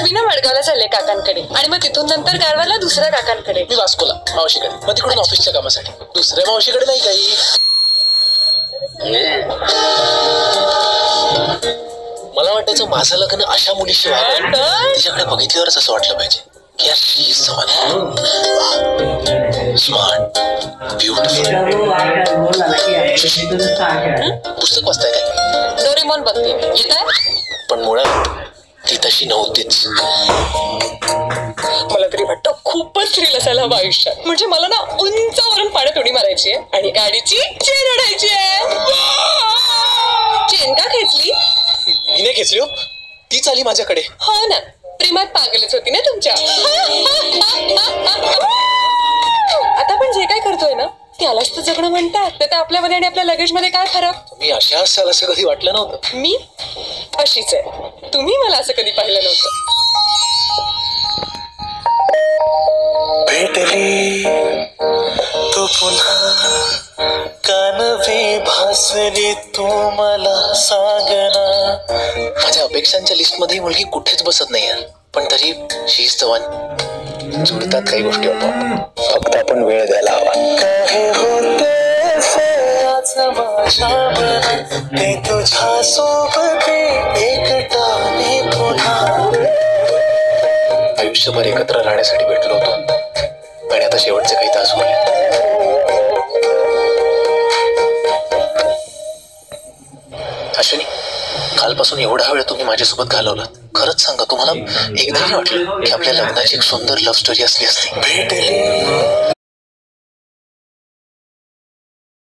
मी मडगावला चालले काकांकडे आणि मग तिथून नंतर गारवाला दुसऱ्या काकांकडे. मी वास्कोला मावशीकडे, मग तिकडून ऑफिसच्या कामासाठी. दुसऱ्या मावशीकडे नाही काही. मला वाटायचं माझं लग्न अशा मुलीशी व्हावं, तिच्याकडे बघितल्यावरच असं वाटलं पाहिजे की यार शी इज स्मार्ट, ब्युटिफुल. पुस्तक वाचताय काय? डोरेमॉन बघते. येत आहे? पण मुळात ती तशी नव्हतीच. मला तरी वाटतं खूपच थ्रिल असायला हवं आयुष्यात. म्हणजे मला ना उंचावरून पाण्यात उडी मारायची आहे आणि गाडीची चेन ओढायची आहे. चेन का खेचली? मी नाही खेचली हो, तीच आली माझ्याकडे. हो ना, प्रेमात पागलच होती ना तुमच्या. आता आपण जे काय करतोय ना त्यालाच तर जगणं म्हणतात. तर आपल्यामध्ये आणि आपल्या लगेज मध्ये काय फरक? तुम्ही अशा असाल असं कधी वाटलं नव्हतं. मी अशीच आहे, तुम्ही मला असं कधी पाहिलं नव्हतं. भेटली तू पुन्हा कानवे भासली तू मला सांगना. माझ्या अपेक्षांच्या लिस्ट मध्ये मुलगी कुठेच बसत नाही यार, पण तरी शी इज द वन. जुळतात काही गोष्टी होतो, फक्त आपण वेळ द्यायला हवा. काय होते ते तुझ्या सोबत एकटाने पुन्हा. आयुष्यभर एकत्र राहण्यासाठी भेटलो होतो आणि आता शेवटचे काही तास उरले. अश्विनी, कालपासून एवढा वेळ तुम्ही माझ्यासोबत घालवला. खरंच सांगा, तुम्हाला एकदा वाटलं की आपल्या लग्नाची एक सुंदर लव्ह स्टोरी असली असती? भेटली